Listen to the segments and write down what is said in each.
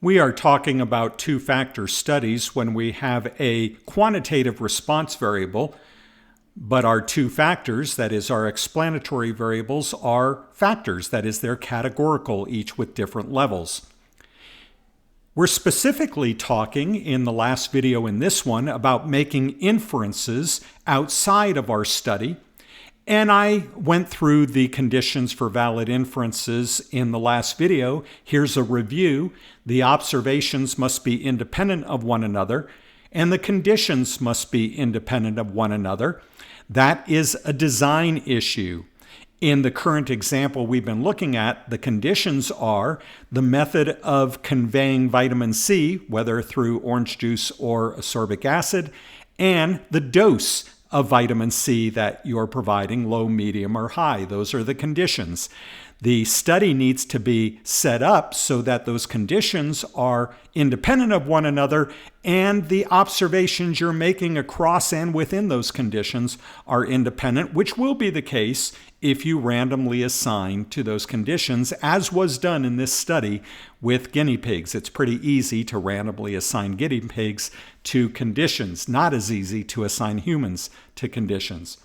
We are talking about two-factor studies when we have a quantitative response variable, but our two factors, that is our explanatory variables, are factors, that is they're categorical, each with different levels. We're specifically talking in the last video in this one about making inferences outside of our study. And I went through the conditions for valid inferences in the last video. Here's a review. The observations must be independent of one another, and the conditions must be independent of one another. That is a design issue. In the current example we've been looking at, the conditions are the method of conveying vitamin C, whether through orange juice or ascorbic acid, and the dose of vitamin C that you're providing, low, medium, or high. Those are the conditions. The study needs to be set up so that those conditions are independent of one another, and the observations you're making across and within those conditions are independent, which will be the case if you randomly assign to those conditions, as was done in this study with guinea pigs. It's pretty easy to randomly assign guinea pigs to conditions, not as easy to assign humans to conditions.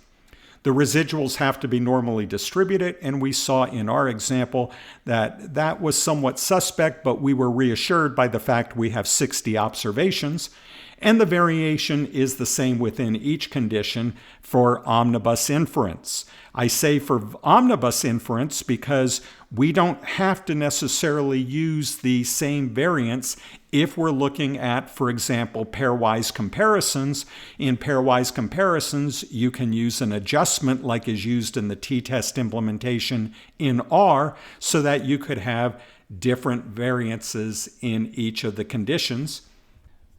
The residuals have to be normally distributed, and we saw in our example that that was somewhat suspect, but we were reassured by the fact we have 60 observations, and the variation is the same within each condition for omnibus inference. I say for omnibus inference because we don't have to necessarily use the same variance if we're looking at, for example, pairwise comparisons. In pairwise comparisons, you can use an adjustment like is used in the t-test implementation in R so that you could have different variances in each of the conditions.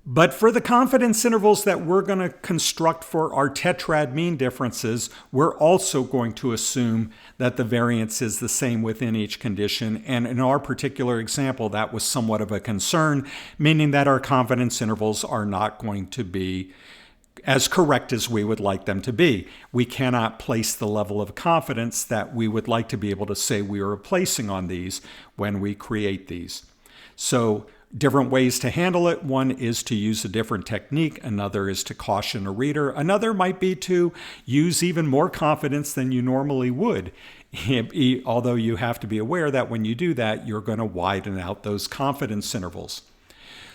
But for the confidence intervals that we're going to construct for our tetrad mean differences, we're also going to assume that the variance is the same within each condition. And in our particular example, that was somewhat of a concern, meaning that our confidence intervals are not going to be as correct as we would like them to be. We cannot place the level of confidence that we would like to be able to say we are placing on these when we create these. So different ways to handle it. One is to use a different technique. Another is to caution a reader. Another might be to use even more confidence than you normally would. Although you have to be aware that when you do that, you're going to widen out those confidence intervals.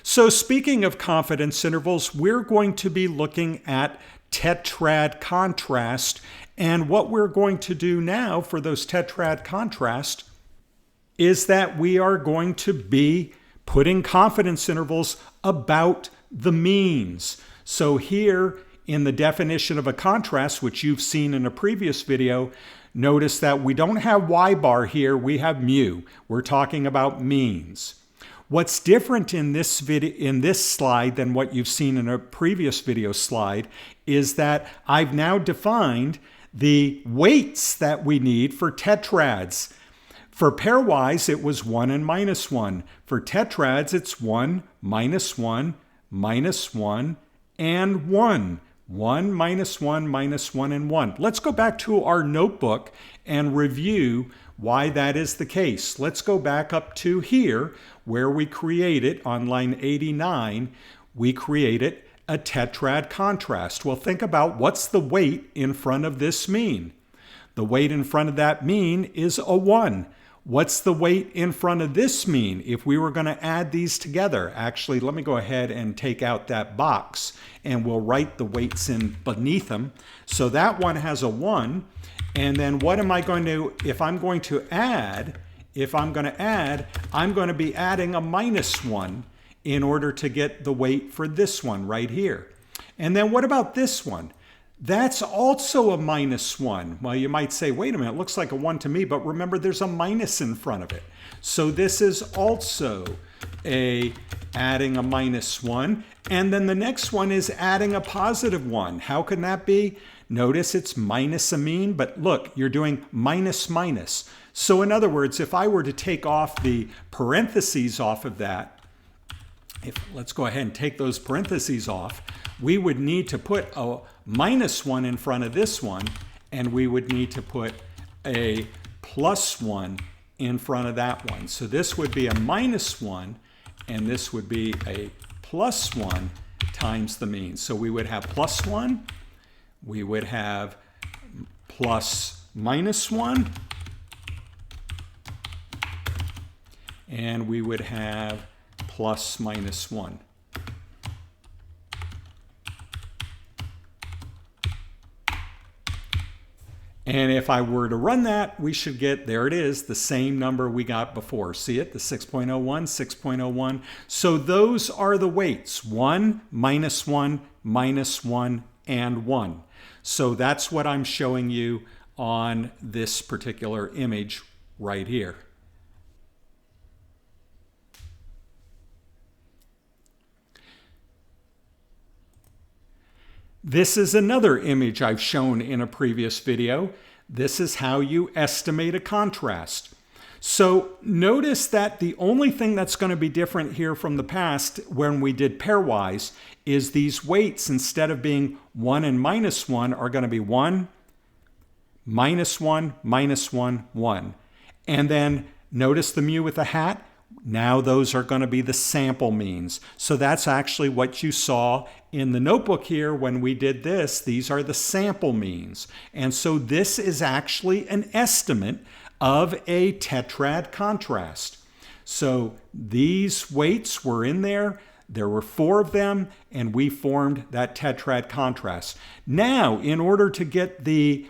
So speaking of confidence intervals, we're going to be looking at tetrad contrast. And what we're going to do now for those tetrad contrast is that we are going to be putting confidence intervals about the means. So here in the definition of a contrast, which you've seen in a previous video, notice that we don't have y bar here, we have mu. We're talking about means. What's different in this slide than what you've seen in a previous video slide is that I've now defined the weights that we need for tetrads. For pairwise, it was 1 and minus 1. For tetrads, it's 1, minus 1, minus 1, and 1. 1, minus 1, minus 1, and 1. Let's go back to our notebook and review why that is the case. Let's go back up to here where we created, on line 89, we created a tetrad contrast. Well, think about what's the weight in front of this mean. The weight in front of that mean is a 1. What's the weight in front of this mean if we were going to add these together? Actually, let me go ahead and take out that box and we'll write the weights in beneath them. So that one has a 1. And then what am I going to, if I'm going to add, I'm going to be adding a minus 1 in order to get the weight for this one right here. And then what about this one? That's also a minus 1. Well, you might say, wait a minute, it looks like a 1 to me, but remember there's a minus in front of it. So this is also adding a minus 1. And then the next one is adding a positive 1. How can that be? Notice it's minus a mean, but look, you're doing minus minus. So in other words, if I were to take off the parentheses off of that, let's go ahead and take those parentheses off, we would need to put a minus 1 in front of this one, and we would need to put a plus 1 in front of that one. So this would be a minus 1, and this would be a plus 1 times the mean. So we would have plus 1, we would have plus minus 1, and we would have plus minus 1. And if I were to run that, we should get, there it is, the same number we got before. See it? The 6.01, 6.01. So those are the weights, 1, minus 1, minus 1, and 1. So that's what I'm showing you on this particular image right here. This is another image I've shown in a previous video. This is how you estimate a contrast. So notice that the only thing that's going to be different here from the past when we did pairwise is these weights, instead of being 1 and minus 1, are going to be 1, minus 1, minus 1, 1. And then notice the mu with the hat. Now those are going to be the sample means. So that's actually what you saw in the notebook here when we did this. These are the sample means. And so this is actually an estimate of a tetrad contrast. So these weights were in there. There were 4 of them, and we formed that tetrad contrast. Now, in order to get the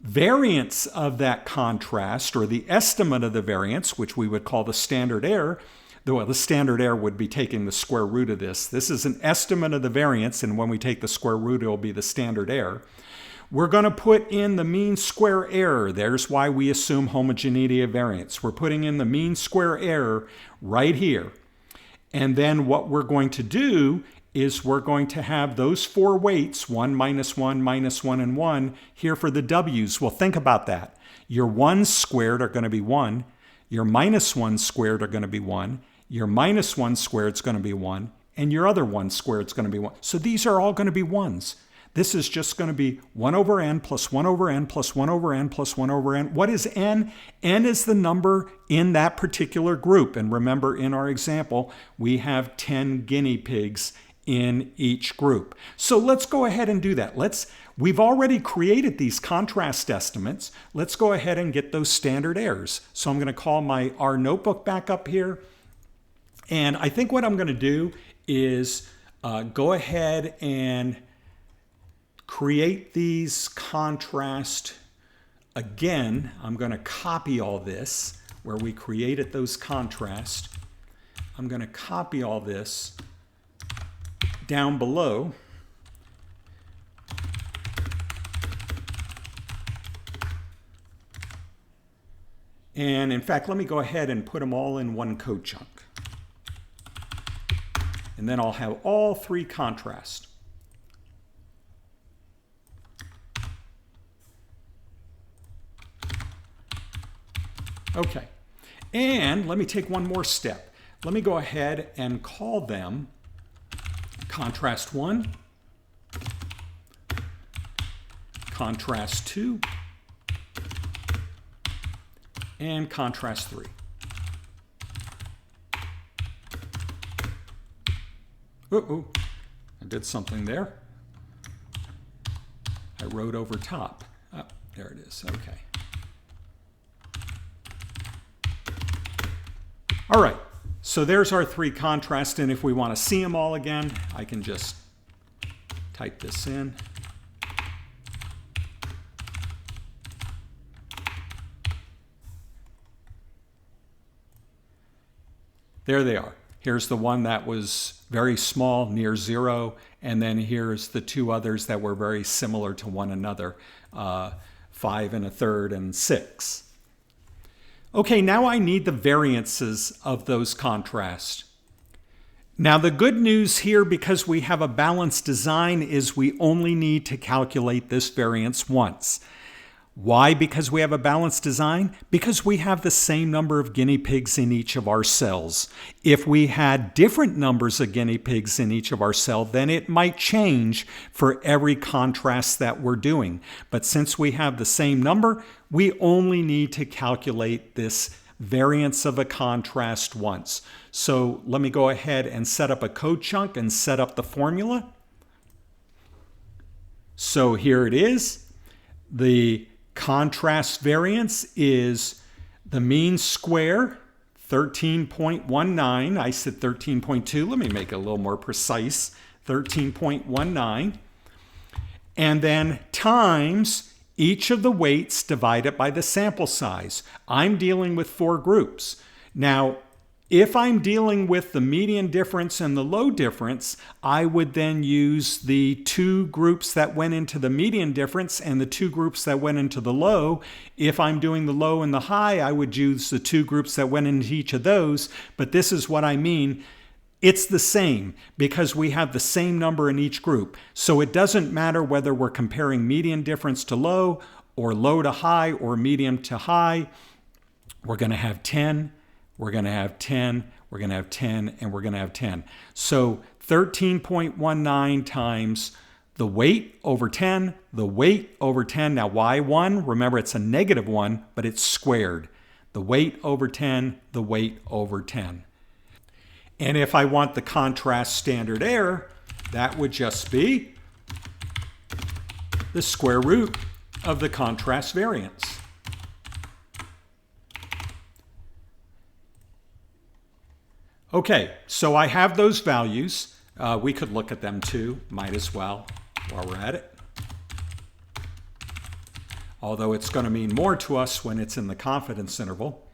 variance of that contrast, or the estimate of the variance, which we would call the standard error, though the standard error would be taking the square root of this. This is an estimate of the variance, and when we take the square root, it will be the standard error. We're going to put in the mean square error. There's why we assume homogeneity of variance. We're putting in the mean square error right here. And then what we're going to do is we're going to have those 4 weights, 1, minus 1, minus 1, and 1, here for the w's. Well, think about that. Your 1's squared are going to be 1. Your minus 1's squared are going to be 1. Your minus 1's squared is going to be 1. And your other 1's squared is going to be 1. So these are all going to be 1's. This is just going to be 1 over n plus 1 over n plus 1 over n plus 1 over n. What is n? N is the number in that particular group. And remember, in our example, we have 10 guinea pigs in each group. So let's go ahead and do that. We've already created these contrast estimates. Let's go ahead and get those standard errors. So I'm going to call our notebook back up here. And I think what I'm going to do is go ahead and create these contrast again. I'm going to copy all this where we created those contrast. I'm going to copy all this down below. And in fact, let me go ahead and put them all in one code chunk. And then I'll have all 3 contrast. Okay, and let me take one more step. Let me go ahead and call them contrast 1, contrast 2, and contrast 3. Uh-oh, I did something there. I wrote over top. Oh, there it is, okay. All right, so there's our 3 contrasts, and if we want to see them all again, I can just type this in. There they are. Here's the one that was very small, near 0, and then here's the 2 others that were very similar to one another, 5 1/3 and 6. Okay, now I need the variances of those contrasts. Now the good news here, because we have a balanced design, is we only need to calculate this variance once. Why? Because we have a balanced design? Because we have the same number of guinea pigs in each of our cells. If we had different numbers of guinea pigs in each of our cells, then it might change for every contrast that we're doing. But since we have the same number, we only need to calculate this variance of a contrast once. So let me go ahead and set up a code chunk and set up the formula. So here it is. The contrast variance is the mean square, 13.19. I said 13.2. Let me make it a little more precise. 13.19. And then times each of the weights divided by the sample size. I'm dealing with 4 groups. Now, if I'm dealing with the median difference and the low difference, I would then use the 2 groups that went into the median difference and the 2 groups that went into the low. If I'm doing the low and the high, I would use the 2 groups that went into each of those. But this is what I mean. It's the same because we have the same number in each group. So it doesn't matter whether we're comparing median difference to low or low to high or medium to high. We're going to have 10. We're going to have 10, we're going to have 10, and we're going to have 10. So 13.19 times the weight over 10, the weight over 10. Now, why 1? Remember, it's a negative 1, but it's squared. The weight over 10, the weight over 10. And if I want the contrast standard error, that would just be the square root of the contrast variance. Okay, so I have those values. We could look at them too, might as well, while we're at it. Although it's going to mean more to us when it's in the confidence interval.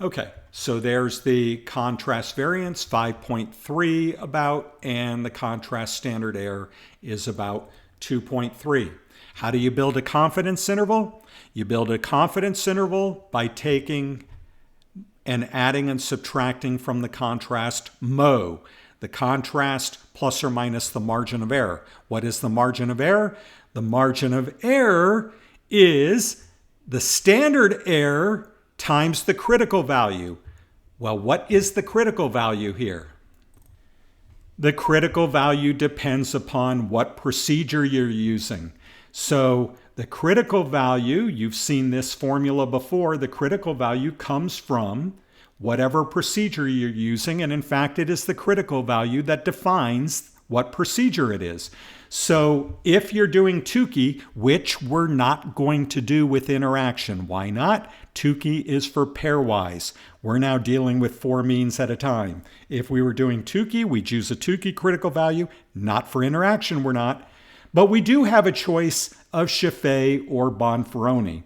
Okay, so there's the contrast variance, 5.3 about, and the contrast standard error is about 2.3. How do you build a confidence interval? You build a confidence interval by taking and adding and subtracting from the contrast μ. The contrast plus or minus the margin of error. What is the margin of error? The margin of error is the standard error times the critical value. Well, what is the critical value here? The critical value depends upon what procedure you're using. So the critical value, you've seen this formula before, the critical value comes from whatever procedure you're using, and in fact, it is the critical value that defines what procedure it is. So if you're doing Tukey, which we're not going to do with interaction, why not? Tukey is for pairwise. We're now dealing with 4 means at a time. If we were doing Tukey, we'd use a Tukey critical value. Not for interaction, we're not. But we do have a choice of Scheffe or Bonferroni.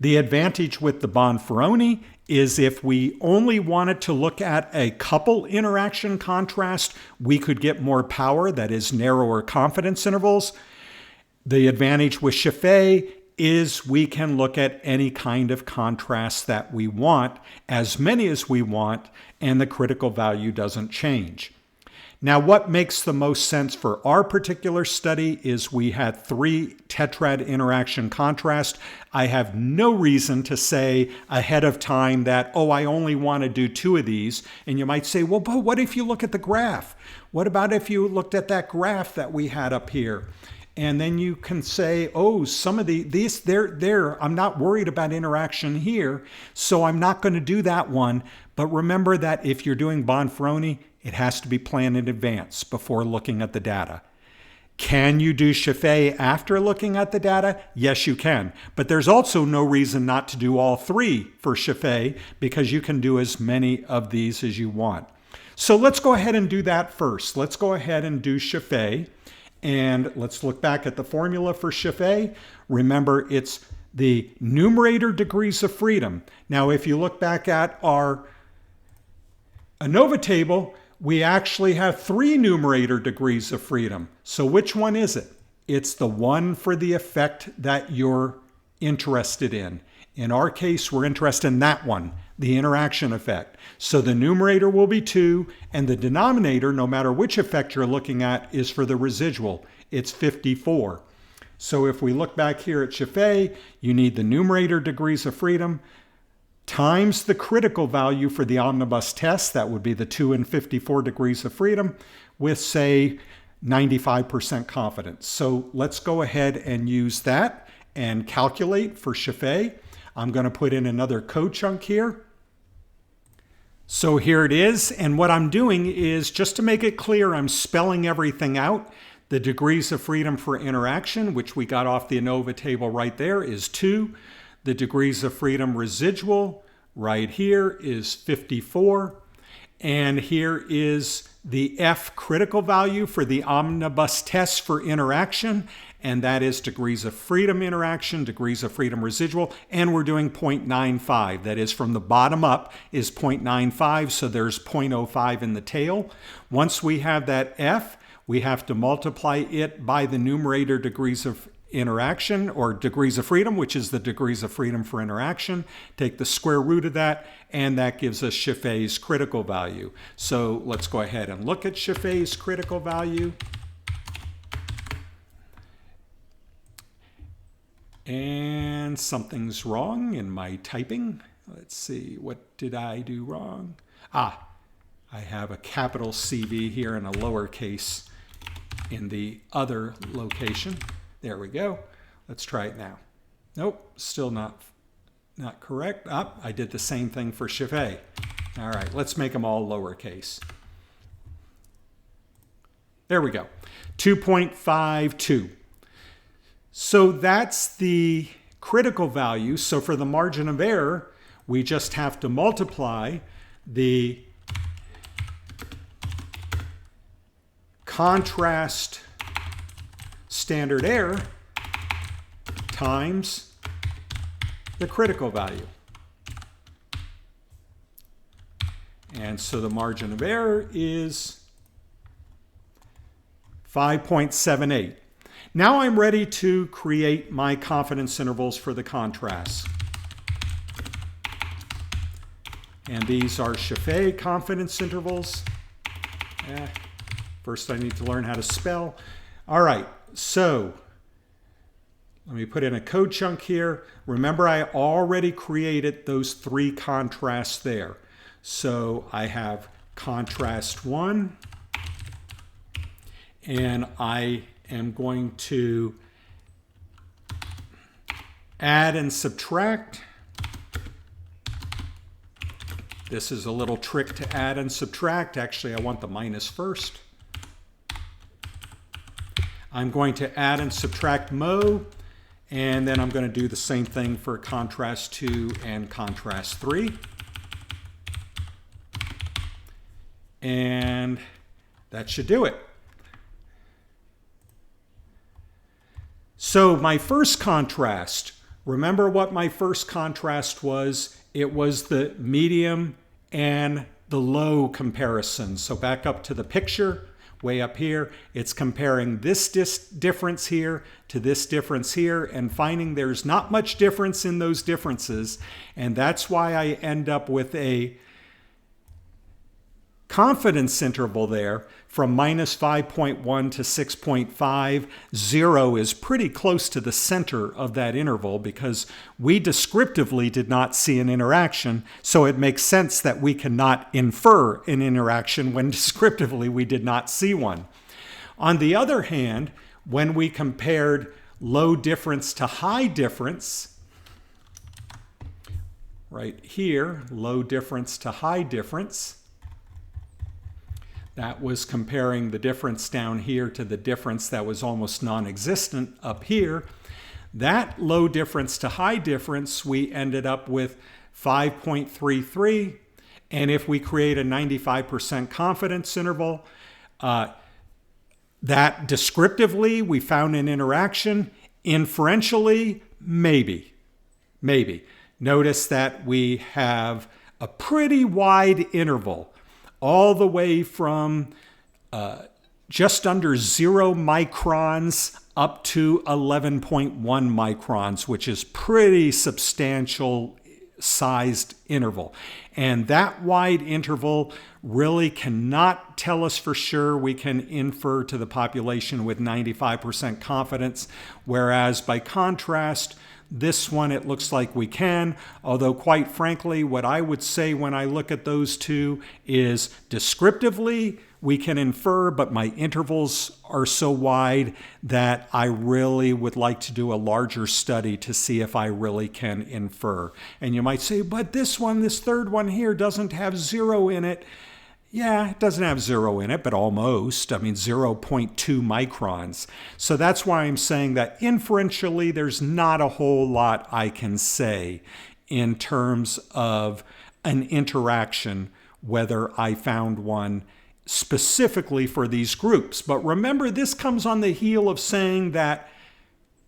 The advantage with the Bonferroni is if we only wanted to look at a couple interaction contrast, we could get more power, that is narrower confidence intervals. The advantage with Scheffe is we can look at any kind of contrast that we want, as many as we want, and the critical value doesn't change. Now, what makes the most sense for our particular study is we had 3 tetrad interaction contrast. I have no reason to say ahead of time that, oh, I only want to do 2 of these. And you might say, well, but what if you look at the graph? What about if you looked at that graph that we had up here? And then you can say, oh, some of these, I'm not worried about interaction here, so I'm not going to do that one. But remember that if you're doing Bonferroni, it has to be planned in advance before looking at the data. Can you do Scheffe after looking at the data? Yes, you can. But there's also no reason not to do all 3 for Scheffe because you can do as many of these as you want. So let's go ahead and do that first. Let's go ahead and do Scheffe. And let's look back at the formula for Scheffe. Remember, it's the numerator degrees of freedom. Now, if you look back at our ANOVA table, we actually have 3 numerator degrees of freedom. So which one is it? It's the one for the effect that you're interested in. In our case, we're interested in that one, the interaction effect. So the numerator will be 2, and the denominator, no matter which effect you're looking at, is for the residual. It's 54. So if we look back here at Scheffe, you need the numerator degrees of freedom times the critical value for the omnibus test, that would be the 2 and 54 degrees of freedom, with, say, 95% confidence. So let's go ahead and use that and calculate for Scheffe. I'm going to put in another code chunk here. So here it is, and what I'm doing is, just to make it clear, I'm spelling everything out. The degrees of freedom for interaction, which we got off the ANOVA table right there, is 2. The degrees of freedom residual right here is 54. And here is the F critical value for the omnibus test for interaction, and that is degrees of freedom interaction, degrees of freedom residual, and we're doing 0.95. That is, from the bottom up is 0.95, so there's 0.05 in the tail. Once we have that F, we have to multiply it by the numerator degrees of interaction, or degrees of freedom, which is the degrees of freedom for interaction. Take the square root of that, and that gives us Scheffe's critical value. So let's go ahead and look at Scheffe's critical value. And something's wrong in my typing. Let's see, what did I do wrong? I have a capital CV here and a lowercase in the other location. There we go. Let's try it now. Nope, still not correct. I did the same thing for Scheffe. All right, let's make them all lowercase. There we go. 2.52. So that's the critical value. So for the margin of error, we just have to multiply the contrast standard error times the critical value. And so the margin of error is 5.78. Now I'm ready to create my confidence intervals for the contrast. And these are Scheffe confidence intervals. First I need to learn how to spell. All right, so let me put in a code chunk here. Remember, I already created those 3 contrasts there. So I have contrast 1, and I am going to add and subtract. This is a little trick to add and subtract. Actually, I want the minus first. I'm going to add and subtract mode, and then I'm going to do the same thing for contrast 2 and contrast 3. And that should do it. So my first contrast, remember what my first contrast was? It was the medium and the low comparison. So back up to the picture, way up here, it's comparing this difference here to this difference here and finding there's not much difference in those differences. And that's why I end up with a confidence interval there from minus 5.1 to 6.5. 0 is pretty close to the center of that interval because we descriptively did not see an interaction, so it makes sense that we cannot infer an interaction when descriptively we did not see one. On the other hand, when we compared low difference to high difference, right here, low difference to high difference, that was comparing the difference down here to the difference that was almost non-existent up here. That low difference to high difference, we ended up with 5.33. And if we create a 95% confidence interval, that descriptively we found an interaction. Inferentially, maybe. Notice that we have a pretty wide interval, all the way from just under 0 microns up to 11.1 microns, which is pretty substantial sized interval. And that wide interval really cannot tell us for sure. We can infer to the population with 95% confidence, whereas by contrast, this one, it looks like we can, although quite frankly, what I would say when I look at those two is descriptively, we can infer, but my intervals are so wide that I really would like to do a larger study to see if I really can infer. And you might say, but this third one here doesn't have 0 in it. Yeah, it doesn't have 0 in it, but almost. I mean, 0.2 microns. So that's why I'm saying that inferentially, there's not a whole lot I can say in terms of an interaction, whether I found one specifically for these groups. But remember, this comes on the heel of saying that,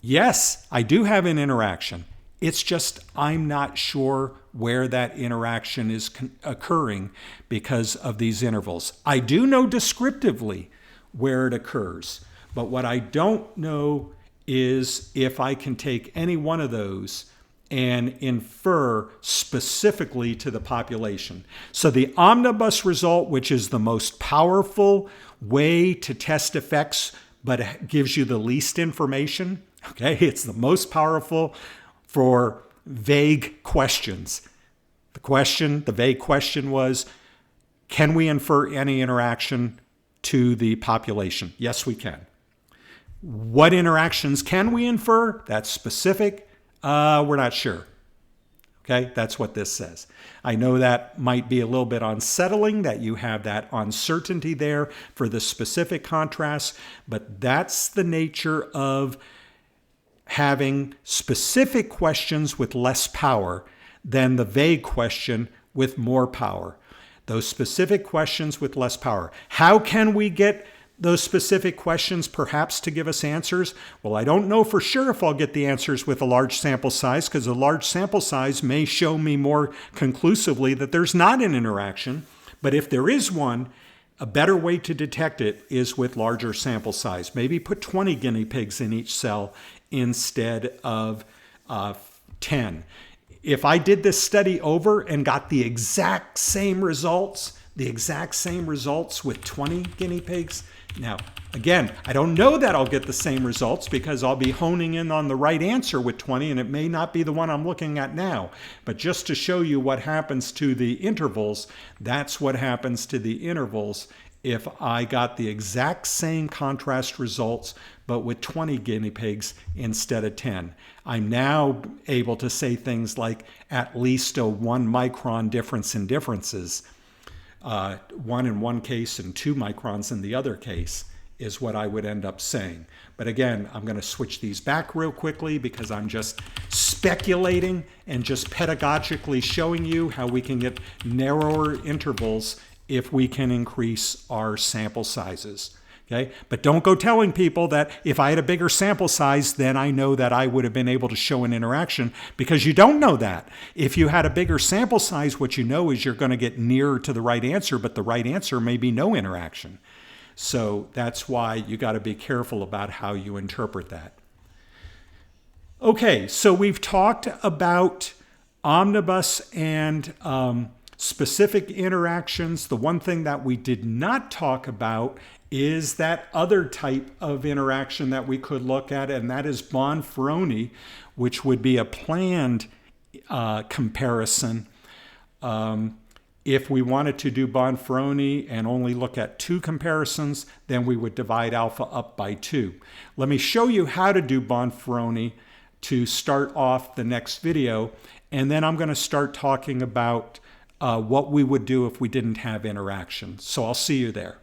yes, I do have an interaction. It's just I'm not sure where that interaction is occurring because of these intervals. I do know descriptively where it occurs, but what I don't know is if I can take any one of those and infer specifically to the population. So the omnibus result, which is the most powerful way to test effects, but it gives you the least information, okay? It's the most powerful for vague questions. The vague question was, can we infer any interaction to the population? Yes, we can. What interactions can we infer? That's specific. We're not sure. Okay, that's what this says. I know that might be a little bit unsettling that you have that uncertainty there for the specific contrast, but that's the nature of having specific questions with less power than the vague question with more power. Those specific questions with less power. How can we get those specific questions perhaps to give us answers? Well, I don't know for sure if I'll get the answers with a large sample size, because a large sample size may show me more conclusively that there's not an interaction. But if there is one, a better way to detect it is with larger sample size. Maybe put 20 guinea pigs in each cell instead of 10. If I did this study over and got the exact same results with 20 guinea pigs, now, again, I don't know that I'll get the same results because I'll be honing in on the right answer with 20, and it may not be the one I'm looking at now. But just to show you what happens to the intervals, that's what happens to the intervals if I got the exact same contrast results, but with 20 guinea pigs instead of 10. I'm now able to say things like at least a 1 micron difference in differences. 1 in one case and 2 microns in the other case is what I would end up saying. But again, I'm going to switch these back real quickly because I'm just speculating and just pedagogically showing you how we can get narrower intervals if we can increase our sample sizes. Okay? But don't go telling people that if I had a bigger sample size, then I know that I would have been able to show an interaction, because you don't know that. If you had a bigger sample size, what you know is you're going to get nearer to the right answer, but the right answer may be no interaction. So that's why you got to be careful about how you interpret that. Okay, so we've talked about omnibus and specific interactions. The one thing that we did not talk about is that other type of interaction that we could look at, and that is Bonferroni, which would be a planned comparison. If we wanted to do Bonferroni and only look at 2 comparisons, then we would divide alpha up by 2. Let me show you how to do Bonferroni to start off the next video, and then I'm going to start talking about what we would do if we didn't have interaction. So I'll see you there.